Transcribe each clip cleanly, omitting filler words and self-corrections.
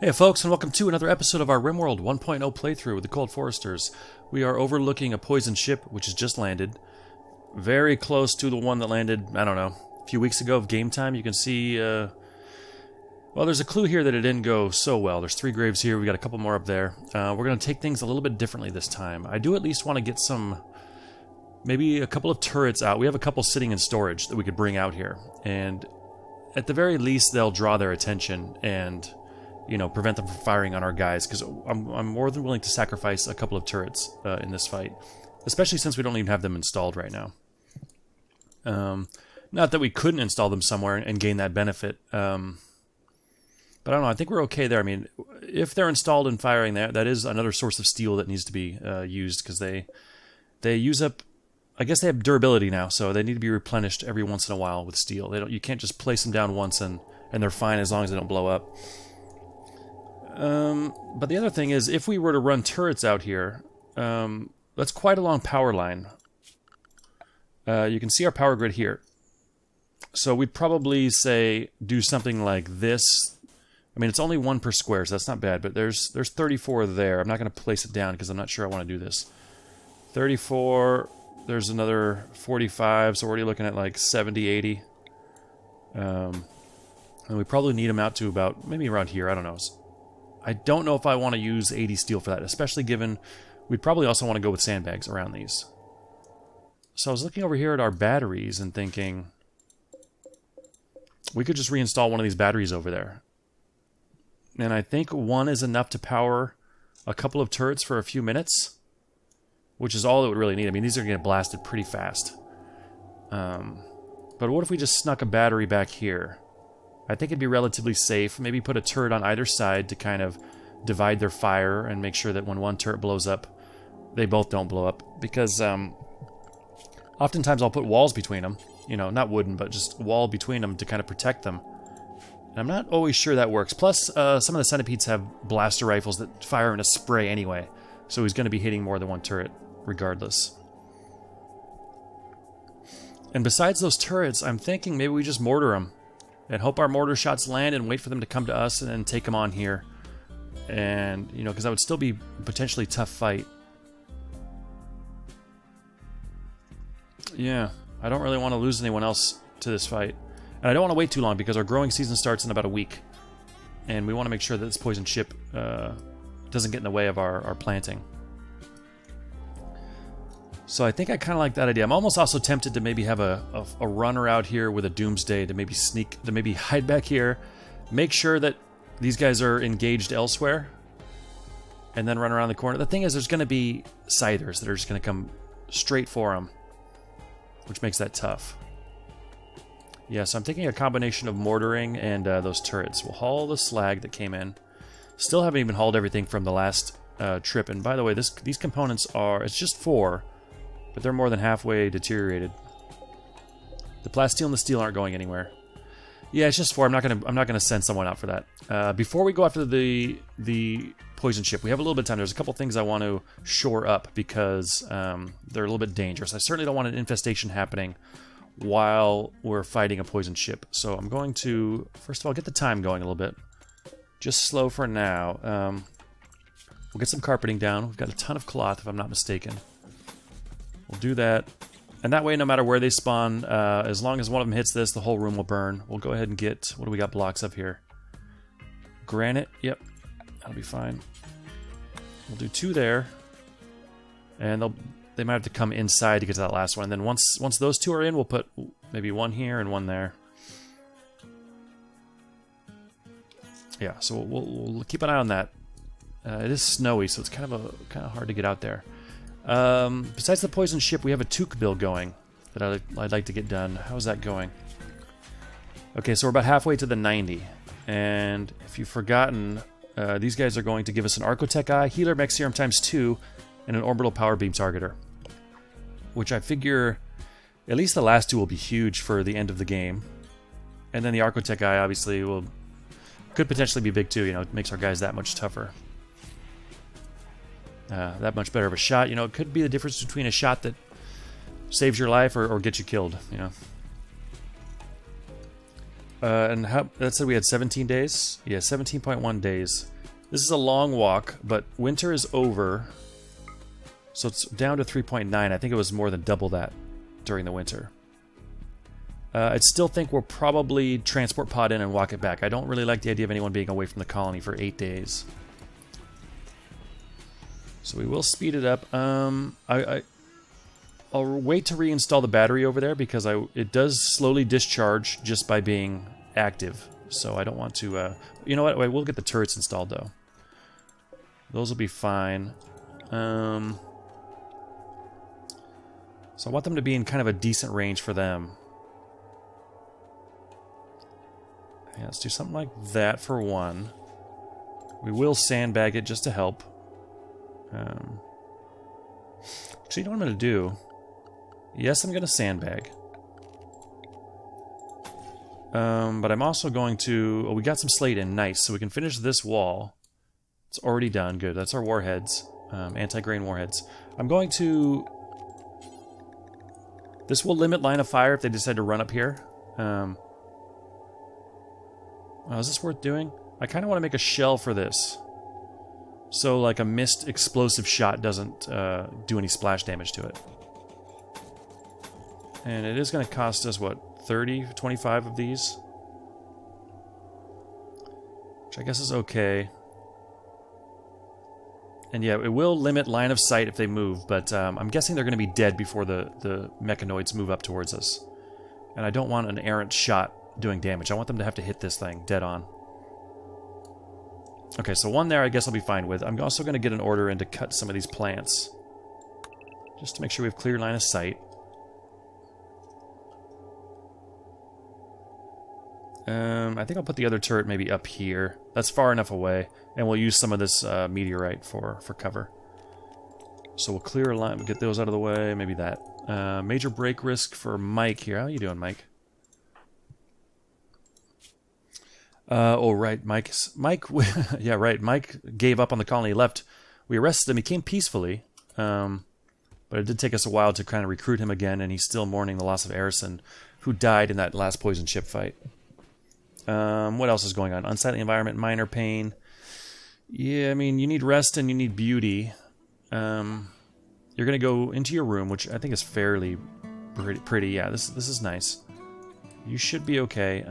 Hey folks, and welcome to another episode of our Rimworld 1.0 playthrough with the Cold Foresters. We are overlooking a poison ship which has just landed. Very close to the one that landed, I don't know, a few weeks ago of game time. You can see, well, there's a clue here that it didn't go so well. There's 3 graves here, we got a couple more up there. We're going to take things a little bit differently this time. I do at least want to get maybe a couple of turrets out. We have a couple sitting in storage that we could bring out here. And at the very least, they'll draw their attention and, you know, prevent them from firing on our guys, because I'm more than willing to sacrifice a couple of turrets in this fight, especially since we don't even have them installed right now. Not that we couldn't install them somewhere and gain that benefit, but I don't know, I think we're okay there. I mean, if they're installed and firing there, that is another source of steel that needs to be used, because they use up, I guess they have durability now, so they need to be replenished every once in a while with steel. You can't just place them down once and they're fine as long as they don't blow up. But the other thing is, if we were to run turrets out here, that's quite a long power line. You can see our power grid here. So we'd probably say do something like this. I mean, it's only 1 per square, so that's not bad, but there's 34 there. I'm not going to place it down because I'm not sure I want to do this. 34, there's another 45, so we're already looking at like 70, 80. And we probably need them out to about, maybe around here, I don't know. I don't know if I want to use 80 steel for that, especially given we'd probably also want to go with sandbags around these. So I was looking over here at our batteries and thinking we could just reinstall one of these batteries over there. And I think one is enough to power a couple of turrets for a few minutes, which is all it would really need. I mean, these are going to get blasted pretty fast. But what if we just snuck a battery back here? I think it'd be relatively safe. Maybe put a turret on either side to kind of divide their fire and make sure that when one turret blows up, they both don't blow up. Because oftentimes I'll put walls between them. You know, not wooden, but just a wall between them to kind of protect them. And I'm not always sure that works. Plus, some of the centipedes have blaster rifles that fire in a spray anyway. So he's going to be hitting more than one turret regardless. And besides those turrets, I'm thinking maybe we just mortar them. And hope our mortar shots land and wait for them to come to us and then take them on here. And, you know, because that would still be a potentially tough fight. Yeah, I don't really want to lose anyone else to this fight. And I don't want to wait too long because our growing season starts in about a week. And we want to make sure that this poison ship doesn't get in the way of our planting. So I think I kind of like that idea. I'm almost also tempted to maybe have a runner out here with a doomsday to maybe hide back here, make sure that these guys are engaged elsewhere, and then run around the corner. The thing is, there's going to be scythers that are just going to come straight for them, which makes that tough. Yeah, so I'm thinking a combination of mortaring and those turrets. We'll haul the slag that came in. Still haven't even hauled everything from the last trip. And by the way, these components it's just 4. But they're more than halfway deteriorated. The plasteel and the steel aren't going anywhere. Yeah, it's just 4. I'm not gonna send someone out for that. Before we go after the poison ship, we have a little bit of time. There's a couple things I want to shore up because they're a little bit dangerous. I certainly don't want an infestation happening while we're fighting a poison ship. So I'm going to first of all get the time going a little bit. Just slow for now. We'll get some carpeting down. We've got a ton of cloth, if I'm not mistaken. We'll do that, and that way, no matter where they spawn, as long as one of them hits this, the whole room will burn. We'll go ahead and get, what do we got blocks of here? Granite, yep, that'll be fine. We'll do 2 there, and they might have to come inside to get to that last one. And then once those 2 are in, we'll put maybe 1 here and 1 there. Yeah, so we'll keep an eye on that. It is snowy, so it's kind of hard to get out there. Besides the poison ship, we have a Took build going that I'd like to get done. How's that going? Okay, so we're about halfway to the 90. And if you've forgotten, these guys are going to give us an Archotech Eye, Healer Mech Serum ×2, and an Orbital Power Beam Targeter. Which I figure, at least the last 2 will be huge for the end of the game. And then the Archotech Eye, obviously, could potentially be big too. You know, it makes our guys that much tougher. That much better of a shot. You know, it could be the difference between a shot that saves your life or gets you killed, you know. And how, that said we had 17 days? Yeah, 17.1 days. This is a long walk, but winter is over. So it's down to 3.9. I think it was more than double that during the winter. I still think we'll probably transport pod in and walk it back. I don't really like the idea of anyone being away from the colony for 8 days. So we will speed it up. I'll wait to reinstall the battery over there because it does slowly discharge just by being active. So I don't want to... you know what? Wait, we'll get the turrets installed, though. Those will be fine. So I want them to be in kind of a decent range for them. Yeah, let's do something like that for one. We will sandbag it just to help. Actually, you know what I'm going to do? Yes, I'm going to sandbag. But I'm also going to... Oh, we got some slate in. Nice. So we can finish this wall. It's already done. Good. That's our warheads. Anti-grain warheads. I'm going to... This will limit line of fire if they decide to run up here. Oh, is this worth doing? I kind of want to make a shell for this. So, like, a missed explosive shot doesn't do any splash damage to it. And it is going to cost us, what, 30, 25 of these? Which I guess is okay. And yeah, it will limit line of sight if they move, but I'm guessing they're going to be dead before the mechanoids move up towards us. And I don't want an errant shot doing damage. I want them to have to hit this thing dead on. Okay, so one there I guess I'll be fine with. I'm also going to get an order in to cut some of these plants. Just to make sure we have clear line of sight. I think I'll put the other turret maybe up here. That's far enough away. And we'll use some of this meteorite for cover. So we'll clear a line, get those out of the way, maybe that. Major break risk for Mike here. How you doing, Mike? Oh, right, Mike, yeah, right, Mike gave up on the colony, left. We arrested him, he came peacefully, but it did take us a while to kind of recruit him again, and he's still mourning the loss of Arison, who died in that last poison ship fight. What else is going on? Unsightly environment, minor pain. Yeah, I mean, you need rest and you need beauty. You're going to go into your room, which I think is fairly pretty. Yeah, this is nice. You should be okay.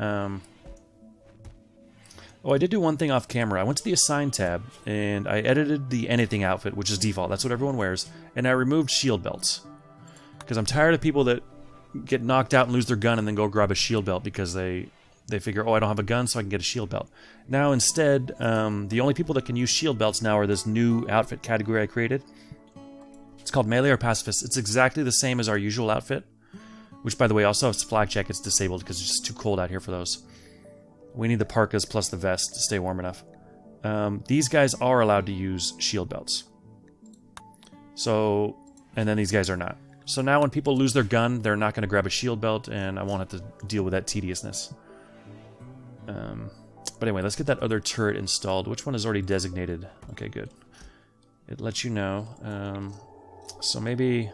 Oh, I did do one thing off camera. I went to the Assign tab, and I edited the anything outfit, which is default. That's what everyone wears. And I removed shield belts. Because I'm tired of people that get knocked out and lose their gun and then go grab a shield belt because they figure, oh, I don't have a gun, so I can get a shield belt. Now, instead, the only people that can use shield belts now are this new outfit category I created. It's called Melee or Pacifist. It's exactly the same as our usual outfit. Which, by the way, also has flak jackets disabled because it's just too cold out here for those. We need the parkas plus the vest to stay warm enough. These guys are allowed to use shield belts. So, and then these guys are not. So now when people lose their gun, they're not going to grab a shield belt, and I won't have to deal with that tediousness. But anyway, let's get that other turret installed. Which one is already designated? Okay, good. It lets you know. So maybe...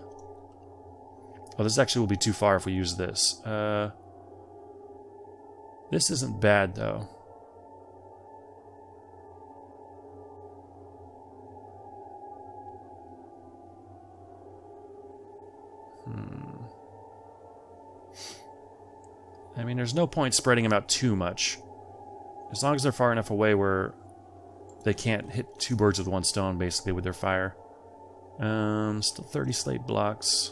Oh, this actually will be too far if we use this. This isn't bad, though. I mean, there's no point spreading them out too much. As long as they're far enough away where they can't hit two birds with one stone, basically, with their fire. Still 30 slate blocks.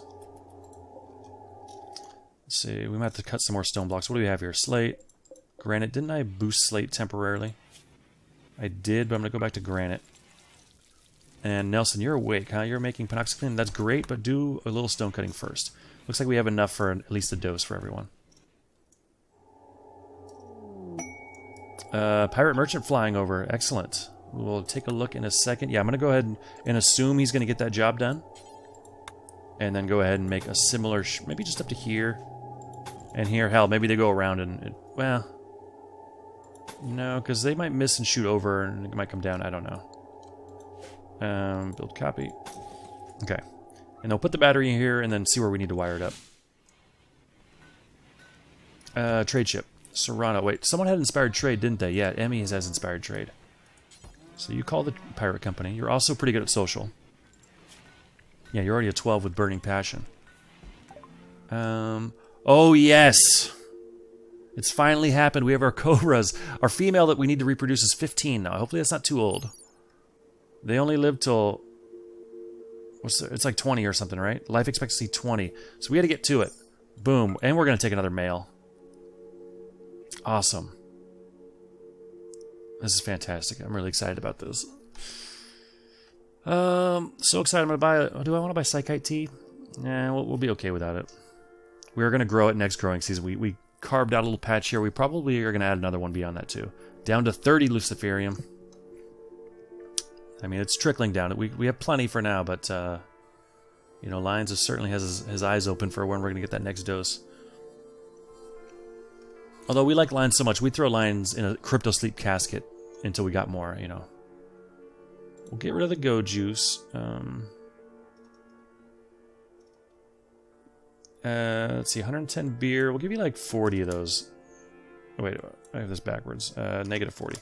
Let's see, we might have to cut some more stone blocks. What do we have here? Slate. Granite. Didn't I boost slate temporarily? I did, but I'm going to go back to granite. And Nelson, you're awake, huh? You're making penoxycline. That's great, but do a little stone cutting first. Looks like we have enough for at least a dose for everyone. Pirate merchant flying over. Excellent. We'll take a look in a second. Yeah, I'm going to go ahead and assume he's going to get that job done. And then go ahead and make a similar... maybe just up to here. And here. Hell, maybe they go around and... well... no, because they might miss and shoot over and it might come down. I don't know. Build copy. Okay. And they'll put the battery in here and then see where we need to wire it up. Trade ship. Serrano. Wait, someone had inspired trade, didn't they? Yeah, Emmy has inspired trade. So you call the pirate company. You're also pretty good at social. Yeah, you're already a 12 with burning passion. Oh, yes. It's finally happened. We have our cobras. Our female that we need to reproduce is 15 now. Hopefully that's not too old. They only live till... it's like 20 or something, right? Life expectancy 20. So we got to get to it. Boom. And we're going to take another male. Awesome. This is fantastic. I'm really excited about this. So excited. I'm going to buy... Do I want to buy Psychite Tea? Nah, we'll be okay without it. We're going to grow it next growing season. We carved out a little patch here. We probably are going to add another one beyond that too. Down to 30 Luciferium. I mean, it's trickling down. We have plenty for now, but, you know, Lions certainly has his eyes open for when we're going to get that next dose. Although we like Lions so much, we throw Lions in a Crypto Sleep casket until we got more, you know. We'll get rid of the Go Juice. Let's see, 110 beer. We'll give you like 40 of those. Oh, wait, I have this backwards. Negative 40.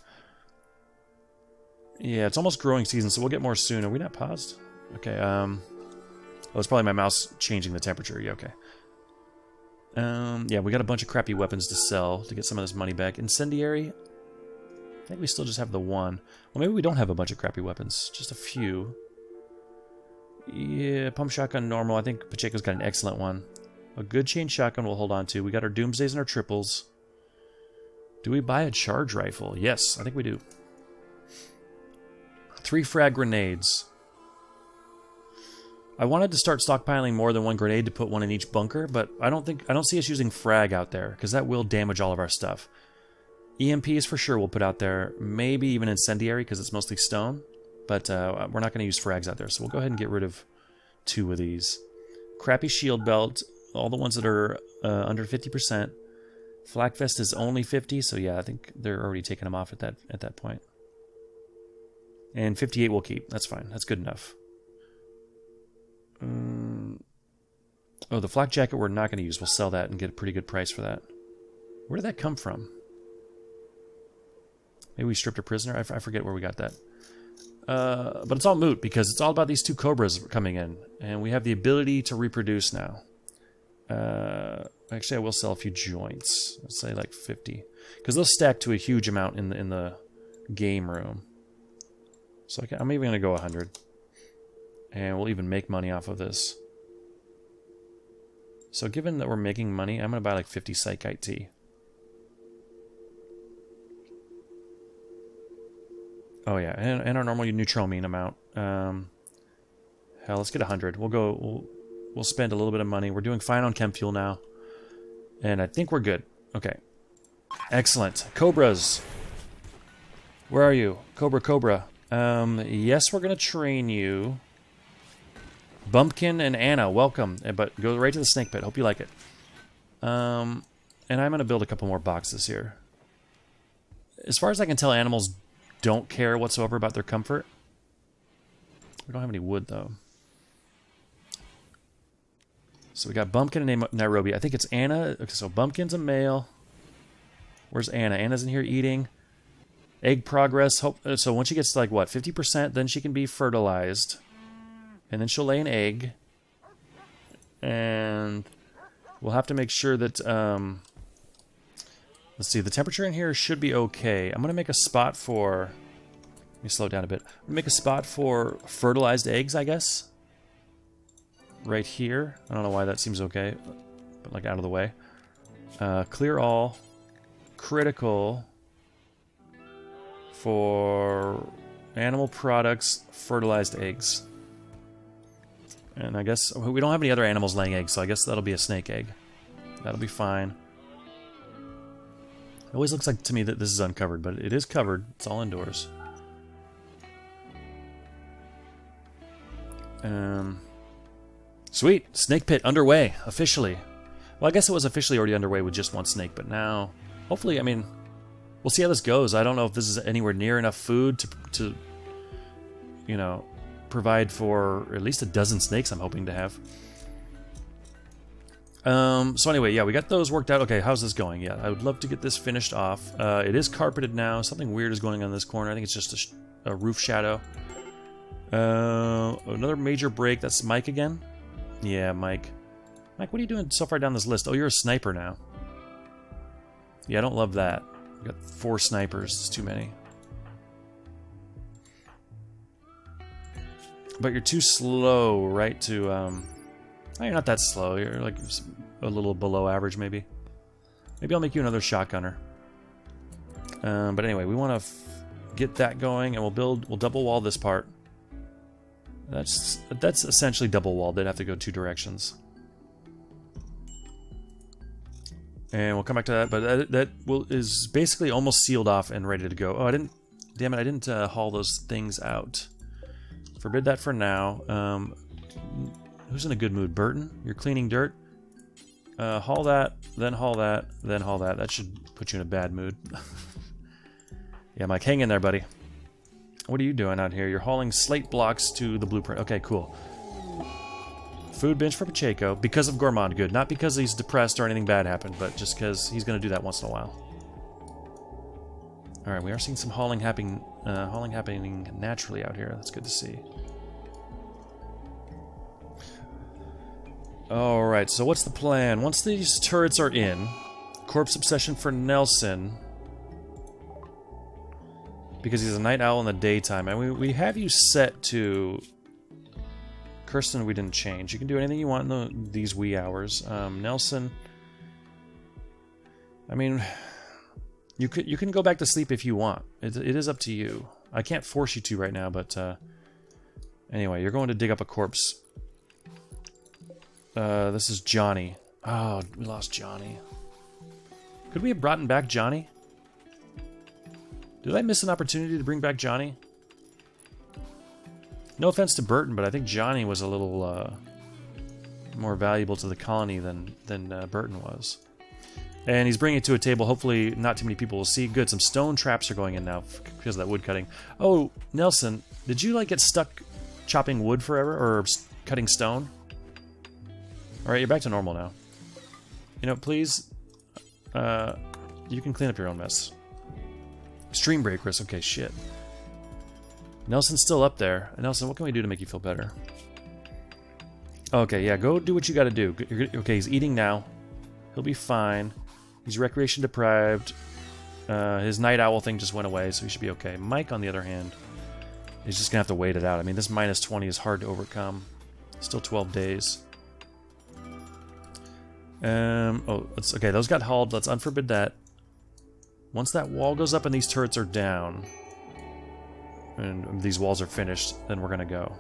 Yeah, it's almost growing season, so we'll get more soon. Are we not paused? Okay, oh, it's probably my mouse changing the temperature. Yeah, okay. Yeah, we got a bunch of crappy weapons to sell to get some of this money back. Incendiary? I think we still just have the one. Well, maybe we don't have a bunch of crappy weapons. Just a few. Yeah, pump shotgun normal. I think Pacheco's got an excellent one. A good chain shotgun we'll hold on to. We got our Doomsdays and our triples. Do we buy a charge rifle? Yes, I think we do. 3 frag grenades. I wanted to start stockpiling more than 1 grenade to put 1 in each bunker, but I don't see us using frag out there, because that will damage all of our stuff. EMPs for sure we'll put out there. Maybe even incendiary, because it's mostly stone. But we're not going to use frags out there, so we'll go ahead and get rid of 2 of these. Crappy shield belt. All the ones that are under 50%. Flak vest is only 50, so yeah, I think they're already taking them off at that point. And 58 we'll keep. That's fine. That's good enough. Oh, the flak jacket we're not going to use. We'll sell that and get a pretty good price for that. Where did that come from? Maybe we stripped a prisoner? I forget where we got that. But it's all moot because it's all about these 2 cobras coming in. And we have the ability to reproduce now. Actually, I will sell a few joints. Let's say like 50. Because they'll stack to a huge amount in the game room. So I'm even going to go 100. And we'll even make money off of this. So given that we're making money, I'm going to buy like 50 Psychite Tea. Oh yeah, and our normal neutramine amount. Hell, let's get 100. We'll spend a little bit of money. We're doing fine on chem fuel now. And I think we're good. Okay. Excellent. Cobras. Where are you? Cobra. Yes, we're going to train you. Bumpkin and Anna, welcome. But go right to the snake pit. Hope you like it. And I'm going to build a couple more boxes here. As far as I can tell, animals don't care whatsoever about their comfort. We don't have any wood, though. So we got Bumpkin and Nairobi. I think it's Anna. Okay, so Bumpkin's a male. Where's Anna? Anna's in here eating. Egg progress. So once she gets to like, what, 50%, then she can be fertilized. And then she'll lay an egg. And we'll have to make sure that... let's see, the temperature in here should be okay. I'm going to make a spot for... Let me slow down a bit. I'm going to make a spot for fertilized eggs, I guess. Right here. I don't know why that seems okay. But like out of the way. Clear all. Critical. For animal products, fertilized eggs. And I guess we don't have any other animals laying eggs, so I guess that'll be a snake egg. That'll be fine. It always looks like to me that this is uncovered, but it is covered. It's all indoors. Sweet! Snake pit underway, officially. Well, I guess it was officially already underway with just 1 snake, but now... Hopefully, I mean... We'll see how this goes. I don't know if this is anywhere near enough food to you know, provide for at least a dozen snakes I'm hoping to have. So anyway, yeah, we got those worked out. Okay, how's this going? Yeah, I would love to get this finished off. It is carpeted now. Something weird is going on in this corner. I think it's just a roof shadow. Another major break. That's Mike again? Yeah, Mike. Mike, what are you doing so far down this list? Oh, you're a sniper now. Yeah, I don't love that. We got 4 snipers. It's too many. But you're too slow, right, to... Oh, you're not that slow. You're like a little below average, maybe. Maybe I'll make you another shotgunner. But anyway, we want to get that going, and we'll double wall this part. That's essentially double walled. They'd have to go 2 directions. And we'll come back to that, but that is basically almost sealed off and ready to go. Oh, damn it, I didn't haul those things out. Forbid that for now. Who's in a good mood? Burton? You're cleaning dirt? Haul that, then haul that, then haul that. That should put you in a bad mood. Yeah, Mike, hang in there, buddy. What are you doing out here? You're hauling slate blocks to the blueprint. Okay, cool. Food bench for Pacheco because of Gourmand Good. Not because he's depressed or anything bad happened, but just because he's going to do that once in a while. Alright, we are seeing some hauling happening naturally out here. That's good to see. Alright, so what's the plan? Once these turrets are in, Corpse Obsession for Nelson, because he's a night owl in the daytime, and we have you set to... Kirsten, we didn't change. You can do anything you want in these wee hours. Nelson, I mean, you can go back to sleep if you want. It is up to you. I can't force you to right now, but anyway, you're going to dig up a corpse. This is Johnny. Oh, we lost Johnny. Could we have brought back Johnny? Did I miss an opportunity to bring back Johnny? No offense to Burton, but I think Johnny was a little more valuable to the colony than Burton was. And he's bringing it to a table. Hopefully not too many people will see. Good, some stone traps are going in now because of that wood cutting. Oh, Nelson, did you like get stuck chopping wood forever or cutting stone? Alright, you're back to normal now. You know, please, you can clean up your own mess. Stream break risk. Okay, shit. Nelson's still up there. Nelson, what can we do to make you feel better? Okay, yeah, go do what you gotta do. Okay, he's eating now. He'll be fine. He's recreation deprived. His night owl thing just went away, so he should be okay. Mike, on the other hand, is just gonna have to wait it out. I mean, this minus 20 is hard to overcome. Still 12 days. Oh, okay, those got hauled. Let's unforbid that. Once that wall goes up and these turrets are down, and these walls are finished, then we're gonna go.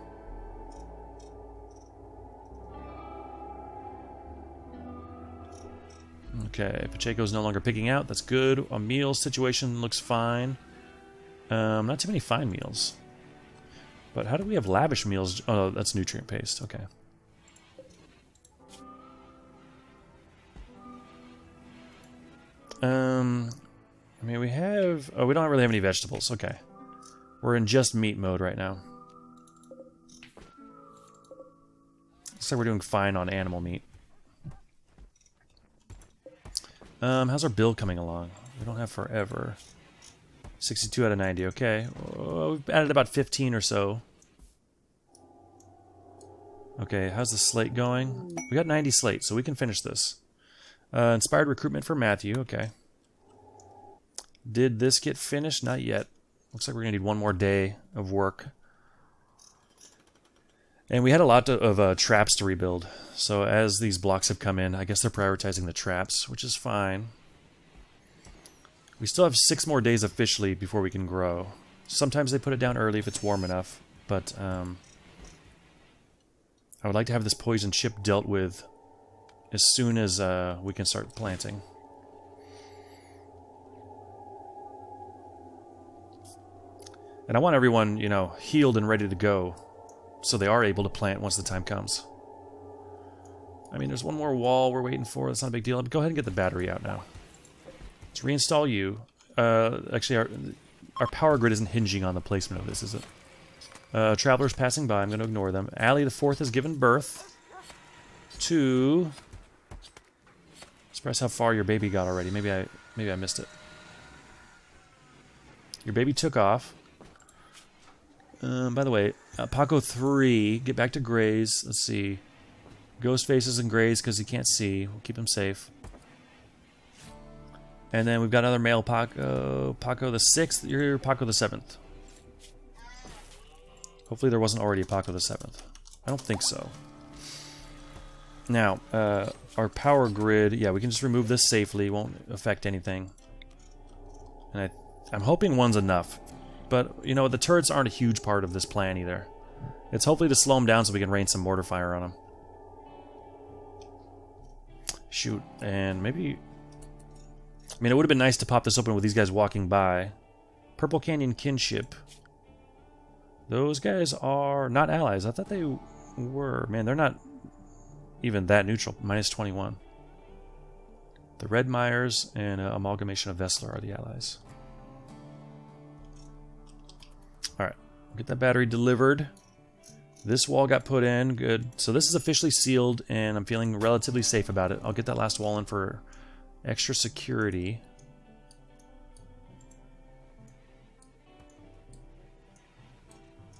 Okay, Pacheco's no longer picking out. That's good. A meal situation looks fine. Not too many fine meals. But how do we have lavish meals? Oh, that's nutrient paste. Okay. I mean, we have... Oh, we don't really have any vegetables. Okay. We're in just meat mode right now. Looks like we're doing fine on animal meat. How's our build coming along? We don't have forever. 62 out of 90. Okay. We've added about 15 or so. Okay, how's the slate going? We got 90 slate, so we can finish this. Inspired recruitment for Matthew. Okay. Did this get finished? Not yet. Looks like we're going to need one more day of work. And we had a lot of traps to rebuild. So as these blocks have come in, I guess they're prioritizing the traps, which is fine. We still have 6 more days officially before we can grow. Sometimes they put it down early if it's warm enough, but I would like to have this poison chip dealt with as soon as we can start planting. And I want everyone, you know, healed and ready to go, so they are able to plant once the time comes. I mean, there's one more wall we're waiting for. That's not a big deal. Go ahead and get the battery out now. Let's reinstall you. Actually, our power grid isn't hinging on the placement of this, is it? Travelers passing by. I'm going to ignore them. Allie the Fourth has given birth to Surprised how far your baby got already. Maybe I missed it. Your baby took off. By the way, Paco 3, get back to grays. Let's see. Ghost faces and grays because he can't see. We'll keep him safe. And then we've got another male Paco. Paco the 6th. You're Paco the 7th. Hopefully there wasn't already a Paco the 7th. I don't think so. Now, our power grid. Yeah, we can just remove this safely. It won't affect anything. And I'm hoping one's enough. But, you know, the turrets aren't a huge part of this plan either. It's hopefully to slow them down so we can rain some mortar fire on them. Shoot. And maybe... I mean, it would have been nice to pop this open with these guys walking by. Purple Canyon Kinship. Those guys are not allies. I thought they were. Man, they're not even that neutral. Minus 21. The Red Myers and Amalgamation of Vessler are the allies. Alright. Get that battery delivered. This wall got put in. Good. So this is officially sealed, and I'm feeling relatively safe about it. I'll get that last wall in for extra security.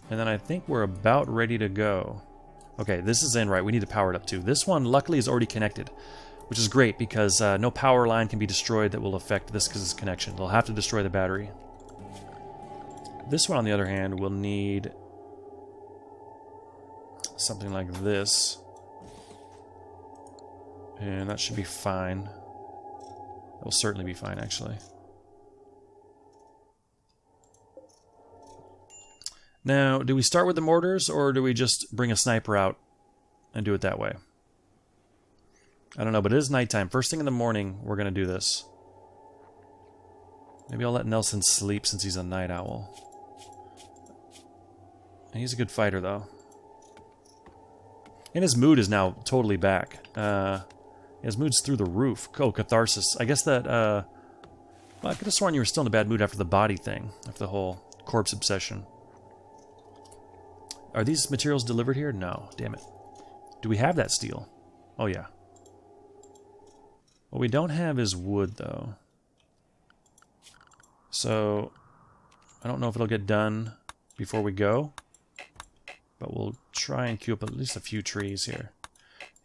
And then I think we're about ready to go. Okay, this is in right. We need to power it up too. This one, luckily, is already connected, which is great because no power line can be destroyed that will affect this connection. They'll have to destroy the battery. This one, on the other hand, will need something like this. And that should be fine. It will certainly be fine, actually. Now, do we start with the mortars, or do we just bring a sniper out and do it that way? I don't know, but it is nighttime. First thing in the morning, we're going to do this. Maybe I'll let Nelson sleep since he's a night owl. And he's a good fighter, though. And his mood is now totally back. His mood's through the roof. Oh, catharsis. I guess that, well, I could have sworn you were still in a bad mood after the body thing. After the whole corpse obsession. Are these materials delivered here? No. Damn it. Do we have that steel? Oh, yeah. What we don't have is wood, though. So, I don't know if it'll get done before we go. But we'll try and queue up at least a few trees here.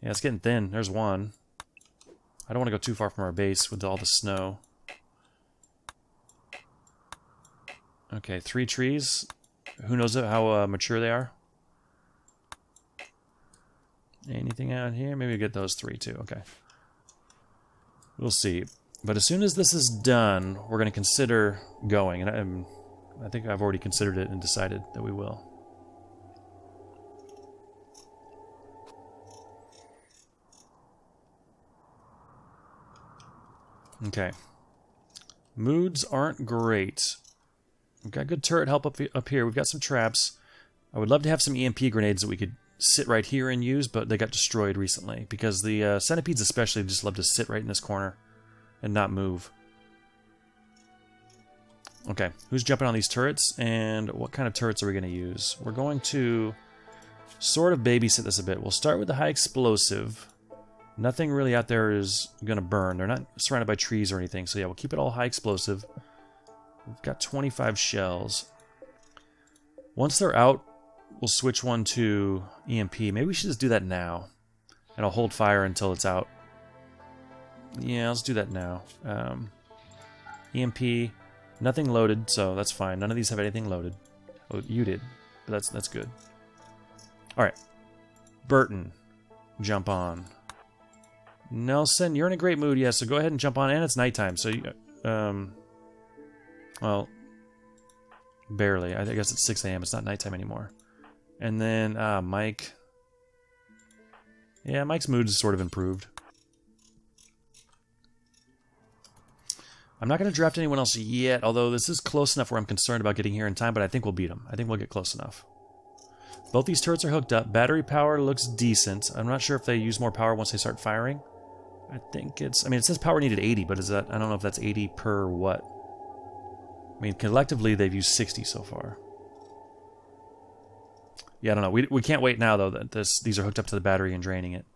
Yeah, it's getting thin. There's one. I don't want to go too far from our base with all the snow. Okay, 3 trees. Who knows how mature they are? Anything out here? Maybe we'll get those 3 too. Okay. We'll see. But as soon as this is done, we're going to consider going. And I think I've already considered it and decided that we will. Okay. Moods aren't great. We've got good turret help up here. We've got some traps. I would love to have some EMP grenades that we could sit right here and use, but they got destroyed recently. Because the centipedes especially just love to sit right in this corner and not move. Okay, who's jumping on these turrets? And what kind of turrets are we going to use? We're going to sort of babysit this a bit. We'll start with the high explosive. Nothing really out there is going to burn. They're not surrounded by trees or anything. So yeah, we'll keep it all high explosive. We've got 25 shells. Once they're out, we'll switch one to EMP. Maybe we should just do that now. And I'll hold fire until it's out. Yeah, let's do that now. EMP, nothing loaded, so that's fine. None of these have anything loaded. Oh, you did, but that's good. Alright. Burton, jump on. Nelson, you're in a great mood, yes, so go ahead and jump on, and it's nighttime, so you, well, barely. I guess it's 6 a.m., it's not nighttime anymore. And then, Mike. Yeah, Mike's mood is sort of improved. I'm not going to draft anyone else yet, although this is close enough where I'm concerned about getting here in time, but I think we'll beat them. I think we'll get close enough. Both these turrets are hooked up. Battery power looks decent. I'm not sure if they use more power once they start firing. I think it's... I mean, it says power needed 80, but is that... I don't know if that's 80 per what. I mean, collectively, they've used 60 so far. Yeah, I don't know. We can't wait now, though, that these are hooked up to the battery and draining it.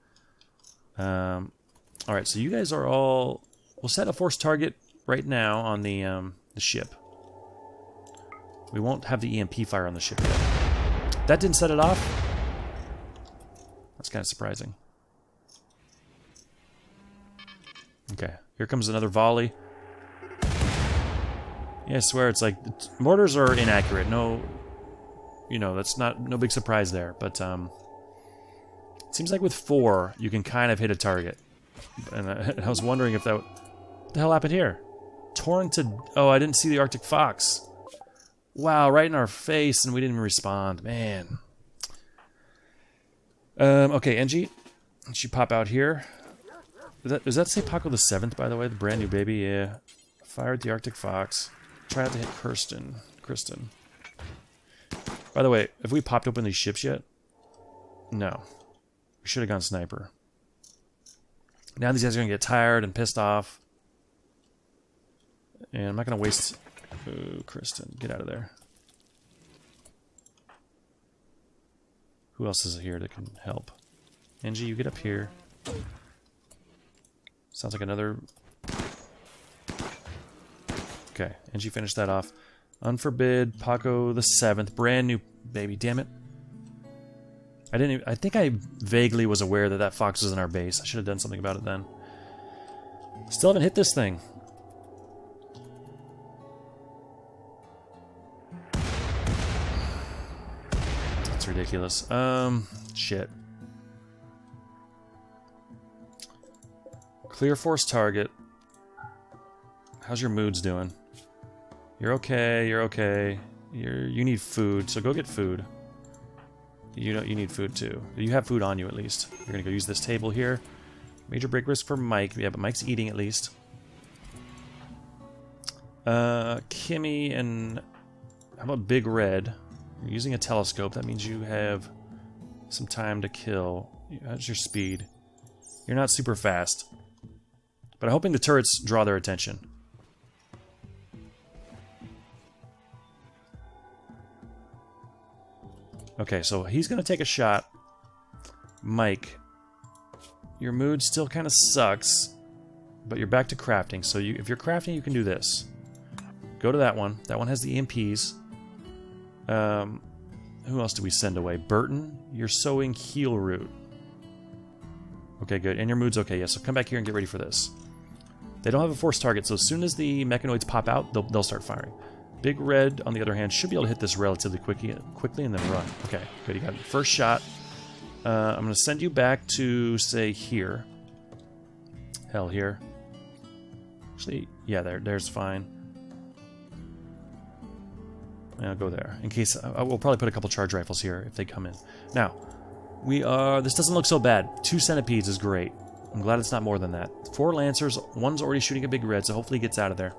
Alright, so you guys are all... We'll set a force target right now on the ship. We won't have the EMP fire on the ship yet. That didn't set it off? That's kind of surprising. Okay, here comes another volley. Yeah, I swear it's like... Mortars are inaccurate. No... You know, that's no big surprise there. But, it seems like with 4, you can kind of hit a target. And I was wondering if that... What the hell happened here? Torrented... Oh, I didn't see the Arctic Fox. Wow, right in our face, and we didn't even respond. Man. Okay, Engie. She pop out here. Does that say Paco the 7th, by the way? The brand new baby? Yeah. Fired the Arctic Fox. Try not to hit Kristen. By the way, have we popped open these ships yet? No. We should have gone sniper. Now these guys are going to get tired and pissed off. And I'm not going to waste... Ooh, Kristen, get out of there. Who else is here that can help? Engie, you get up here. Sounds like another... Okay, Engie finished that off. Unforbid, Paco the 7th, brand new baby, damn it. I think I vaguely was aware that that fox was in our base. I should have done something about it then. Still haven't hit this thing. That's ridiculous. Shit. Clear force target. How's your moods doing? You're okay, you're okay. You need food, so go get food. You need food too. You have food on you at least. You're gonna go use this table here. Major break risk for Mike. Yeah, but Mike's eating at least. Kimmy and... How about Big Red? You're using a telescope. That means you have some time to kill. How's your speed? You're not super fast. But I'm hoping the turrets draw their attention. Okay, so he's going to take a shot. Mike, your mood still kind of sucks, but you're back to crafting. So if you're crafting, you can do this. Go to that one. That one has the EMPs. Who else do we send away? Burton, you're sowing heal root. Okay, good. And your mood's okay. Yeah, so come back here and get ready for this. They don't have a force target, so as soon as the mechanoids pop out, they'll start firing. Big Red, on the other hand, should be able to hit this relatively quickly and then run. Okay, good. You got it. First shot. I'm going to send you back to, say, here. Hell, here. Actually, yeah, there's fine. I'll go there. In case, we'll probably put a couple charge rifles here if they come in. Now, this doesn't look so bad. 2 centipedes is great. I'm glad it's not more than that. 4 lancers, one's already shooting a Big Red, so hopefully he gets out of there.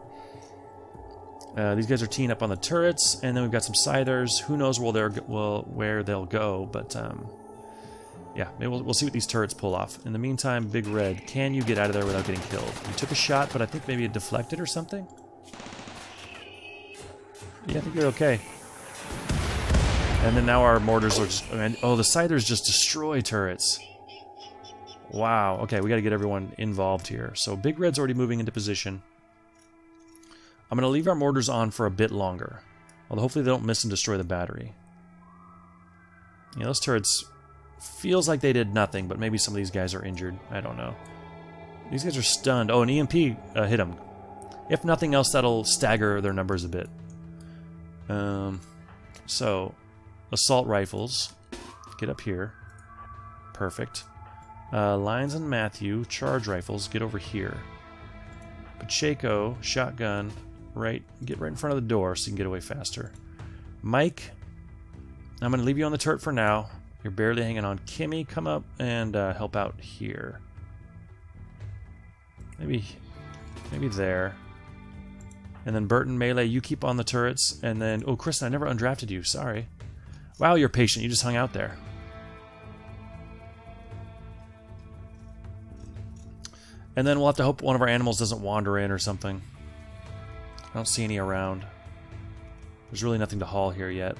These guys are teeing up on the turrets, and then we've got some scythers. Who knows where they'll go, but yeah, maybe we'll see what these turrets pull off. In the meantime, Big Red, can you get out of there without getting killed? You took a shot, but I think maybe it deflected or something? Yeah, I think you're okay. And then now our mortars are just... Oh, the scythers just destroy turrets. Wow. Okay, we got to get everyone involved here. So Big Red's already moving into position. I'm going to leave our mortars on for a bit longer. Although hopefully they don't miss and destroy the battery. Yeah, those turrets... Feels like they did nothing, but maybe some of these guys are injured. I don't know. These guys are stunned. Oh, an EMP hit them. If nothing else, that'll stagger their numbers a bit. So, assault rifles. Get up here. Perfect. Lyons and Matthew, charge rifles. Get over here. Pacheco, shotgun. Get right in front of the door so you can get away faster. Mike, I'm going to leave you on the turret for now. You're barely hanging on. Kimmy, come up and help out here. Maybe there. And then Burton, Melee, you keep on the turrets. And then, oh, Kristen, I never undrafted you. Sorry. Wow, you're patient. You just hung out there. And then we'll have to hope one of our animals doesn't wander in or something. I don't see any around. There's really nothing to haul here yet.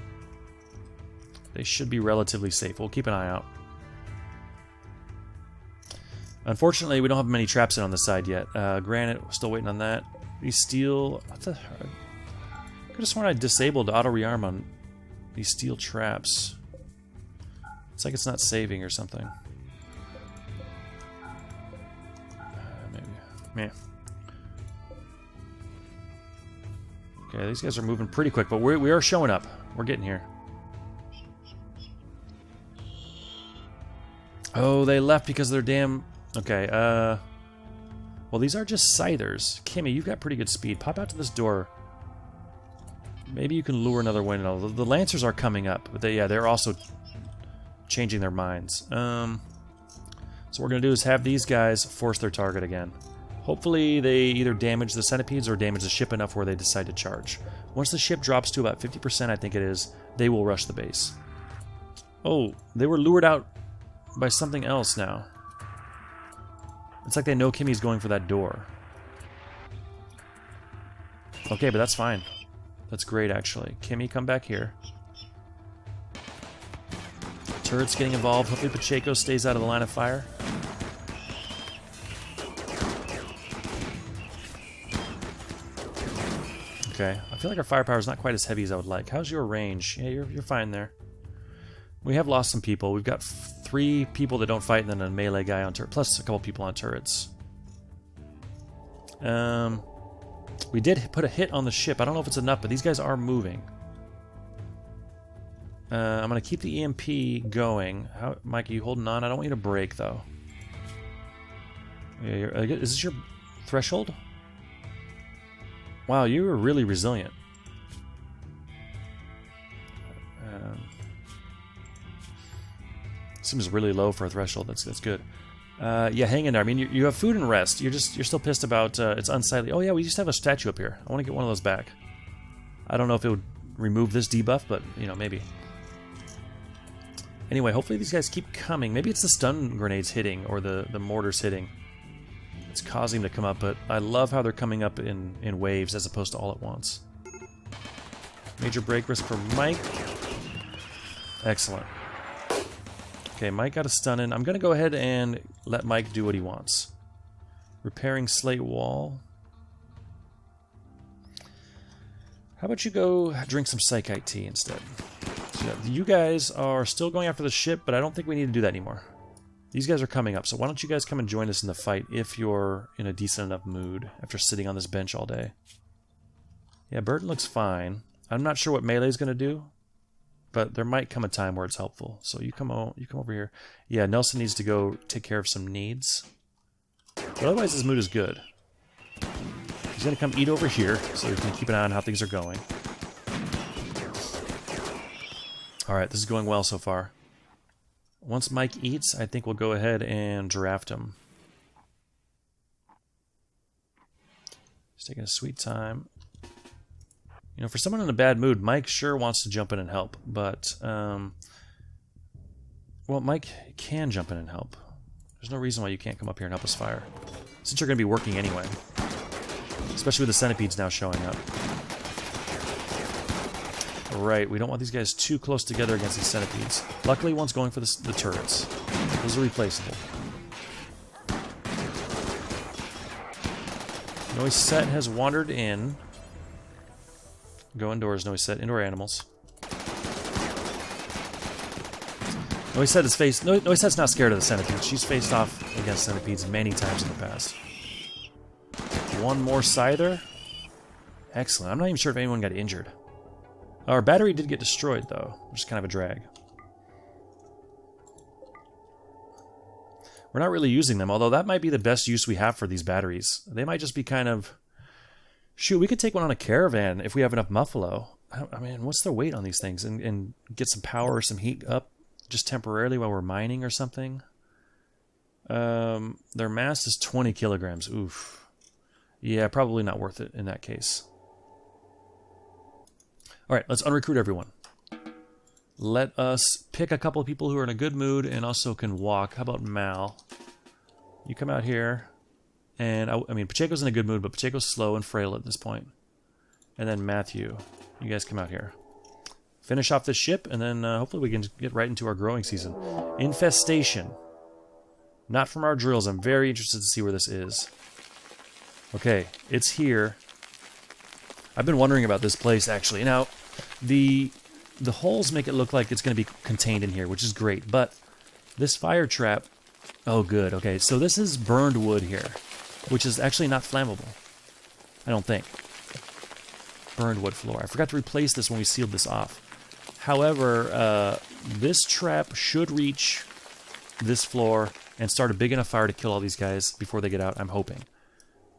They should be relatively safe. We'll keep an eye out. Unfortunately, we don't have many traps in on the side yet. Granite, still waiting on that. These steel... What the... I could have sworn I disabled auto rearm on these steel traps. It's like it's not saving or something. Maybe. Meh. Okay, these guys are moving pretty quick, but we are showing up. We're getting here. Oh, they left because of their damn... Okay, well, these are just scythers. Kimmy, you've got pretty good speed. Pop out to this door. Maybe you can lure another window. The Lancers are coming up, but they're also changing their minds. So what we're going to do is have these guys force their target again. Hopefully they either damage the centipedes or damage the ship enough where they decide to charge. Once the ship drops to about 50%, I think it is, they will rush the base. Oh, they were lured out by something else now. It's like they know Kimmy's going for that door. Okay, but that's fine. That's great, actually. Kimmy, come back here. Turret's getting involved. Hopefully Pacheco stays out of the line of fire. Okay, I feel like our firepower is not quite as heavy as I would like. How's your range? Yeah, you're fine there. We have lost some people. We've got 3 people that don't fight and then a melee guy on turret, plus a couple people on turrets. We did put a hit on the ship. I don't know if it's enough, but these guys are moving. I'm going to keep the EMP going. Mike, are you holding on? I don't want you to break, though. Yeah, is this your threshold? Wow, you were really resilient. Seems really low for a threshold. That's good. Yeah, hang in there. I mean, you have food and rest. You're still pissed about it's unsightly. Oh yeah, we just have a statue up here. I want to get one of those back. I don't know if it would remove this debuff, but you know, maybe. Anyway, hopefully these guys keep coming. Maybe it's the stun grenades hitting or the mortars hitting. It's causing them to come up, but I love how they're coming up in waves as opposed to all at once. Major break risk for Mike. Excellent. Okay, Mike got a stun in. I'm going to go ahead and let Mike do what he wants. Repairing slate wall. How about you go drink some Psychite tea instead? So, yeah, you guys are still going after the ship, but I don't think we need to do that anymore. These guys are coming up, so why don't you guys come and join us in the fight if you're in a decent enough mood after sitting on this bench all day. Yeah, Burton looks fine. I'm not sure what melee's going to do, but there might come a time where it's helpful. So you come over here. Yeah, Nelson needs to go take care of some needs. But otherwise, his mood is good. He's going to come eat over here, so we can keep an eye on how things are going. Alright, this is going well so far. Once Mike eats, I think we'll go ahead and draft him. He's taking a sweet time. You know, for someone in a bad mood, Mike sure wants to jump in and help, but, well, Mike can jump in and help. There's no reason why you can't come up here and help us fire. Since you're going to be working anyway. Especially with the centipedes now showing up. Right, we don't want these guys too close together against these centipedes. Luckily, one's going for the turrets. Those are replaceable. Noise set has wandered in. Go indoors, Noise set. Indoor animals. Noise set is faced. Noise set's not scared of the centipedes. She's faced off against centipedes many times in the past. One more Scyther. Excellent. I'm not even sure if anyone got injured. Our battery did get destroyed, though, which is kind of a drag. We're not really using them, although that might be the best use we have for these batteries. They might just be kind of... Shoot, we could take one on a caravan if we have enough Muffalo. I mean, what's their weight on these things? And get some power or some heat up just temporarily while we're mining or something? Their mass is 20 kilograms. Oof. Yeah, probably not worth it in that case. Alright, let's unrecruit everyone. Let us pick a couple of people who are in a good mood and also can walk. How about Mal? You come out here. And, I mean, Pacheco's in a good mood, but Pacheco's slow and frail at this point. And then Matthew. You guys come out here. Finish off this ship, and then hopefully we can get right into our growing season. Infestation. Not from our drills. I'm very interested to see where this is. Okay, it's here. I've been wondering about this place, actually. Now, the holes make it look like it's going to be contained in here, which is great. But this fire trap... Oh, good. Okay, so this is burned wood here, which is actually not flammable. I don't think. Burned wood floor. I forgot to replace this when we sealed this off. However, this trap should reach this floor and start a big enough fire to kill all these guys before they get out, I'm hoping.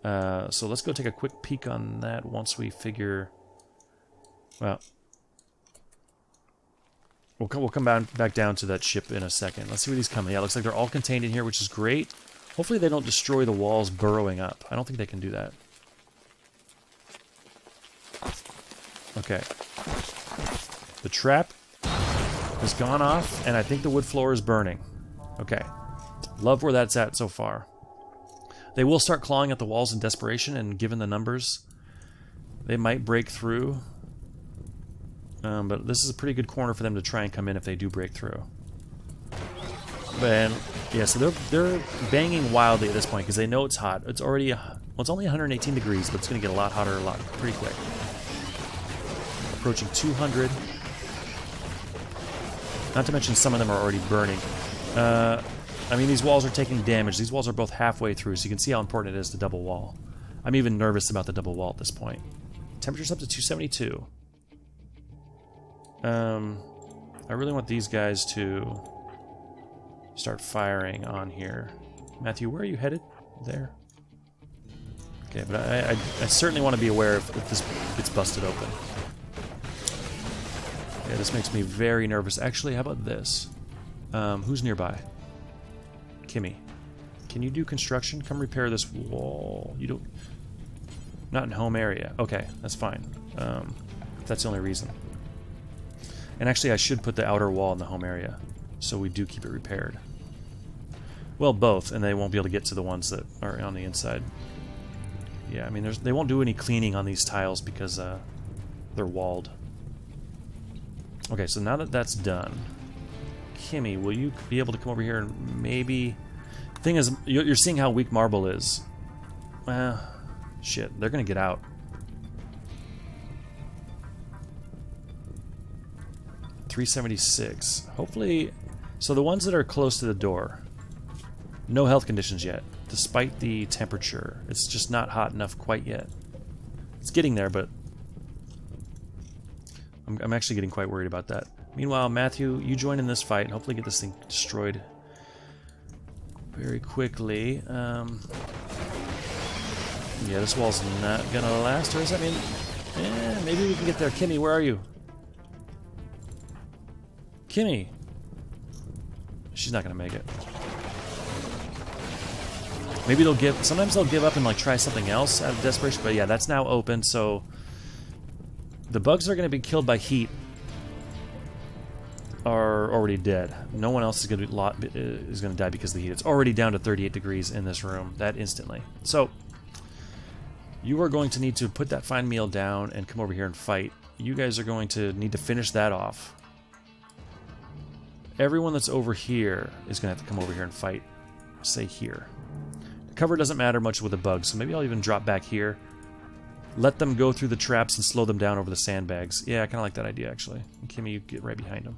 So let's go take a quick peek on that once we figure... Well, we'll come back down to that ship in a second. Let's see where these come. Yeah, it looks like they're all contained in here, which is great. Hopefully they don't destroy the walls burrowing up. I don't think they can do that. Okay. The trap has gone off, and I think the wood floor is burning. Okay. Love where that's at so far. They will start clawing at the walls in desperation, and given the numbers, they might break through. But this is a pretty good corner for them to try and come in if they do break through. But yeah, so they're banging wildly at this point because they know it's hot. It's already it's only 118 degrees, but it's going to get a lot hotter pretty quick. Approaching 200. Not to mention some of them are already burning. I mean, these walls are taking damage. These walls are both halfway through, so you can see how important it is to double wall. I'm even nervous about the double wall at this point. Temperature's up to 272. I really want these guys to start firing on here. Matthew, where are you headed? There. Okay, but I certainly want to be aware if this gets busted open. Yeah, this makes me very nervous. Actually, how about this? Who's nearby? Kimmy. Can you do construction? Come repair this wall. You don't... Not in home area. Okay, that's fine. That's the only reason. And actually, I should put the outer wall in the home area, so we do keep it repaired. Well, both, and they won't be able to get to the ones that are on the inside. Yeah, I mean, they won't do any cleaning on these tiles because they're walled. Okay, so now that that's done, Kimmy, will you be able to come over here and maybe... Thing is, you're seeing how weak marble is. Shit, they're gonna get out. $376. Hopefully... So the ones that are close to the door, no health conditions yet, despite the temperature. It's just not hot enough quite yet. It's getting there, but I'm actually getting quite worried about that. Meanwhile, Matthew, you join in this fight and hopefully get this thing destroyed very quickly. Yeah, this wall's not gonna last, or is that mean? Yeah, maybe we can get there. Kimmy, where are you? Kimmy! She's not gonna make it. Maybe they'll give... Sometimes they'll give up and like try something else out of desperation, but yeah, that's now open, so... The bugs that are gonna be killed by heat are already dead. No one else is gonna die because of the heat. It's already down to 38 degrees in this room, that instantly. So, you are going to need to put that fine meal down and come over here and fight. You guys are going to need to finish that off. Everyone that's over here is going to have to come over here and fight. Say here. The cover doesn't matter much with the bugs, so maybe I'll even drop back here. Let them go through the traps and slow them down over the sandbags. Yeah, I kind of like that idea, actually. And Kimmy, you get right behind them.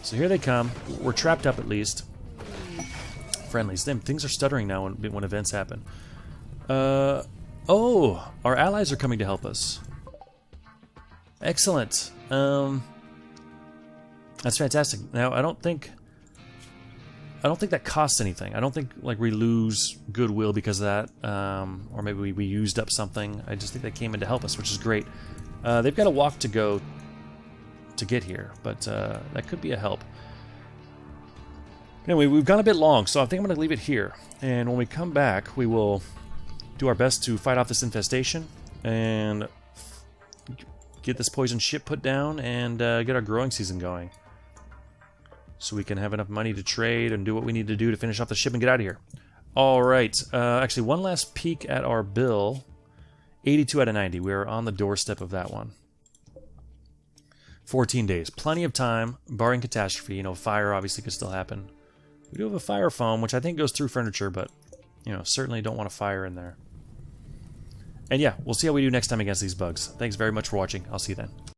So here they come. We're trapped up, at least. Friendlies. Things are stuttering now when events happen. Oh! Our allies are coming to help us. Excellent. That's fantastic. Now, I don't think that costs anything. I don't think like we lose goodwill because of that, or maybe we used up something. I just think they came in to help us, which is great. They've got a walk to go to get here, but that could be a help. Anyway, we've gone a bit long, so I think I'm going to leave it here. And when we come back, we will do our best to fight off this infestation and get this poison ship put down and get our growing season going. So we can have enough money to trade and do what we need to do to finish off the ship and get out of here. Alright, actually one last peek at our bill. 82 out of 90. We are on the doorstep of that one. 14 days. Plenty of time, barring catastrophe. You know, fire obviously could still happen. We do have a fire foam, which I think goes through furniture, but, you know, certainly don't want a fire in there. And yeah, we'll see how we do next time against these bugs. Thanks very much for watching. I'll see you then.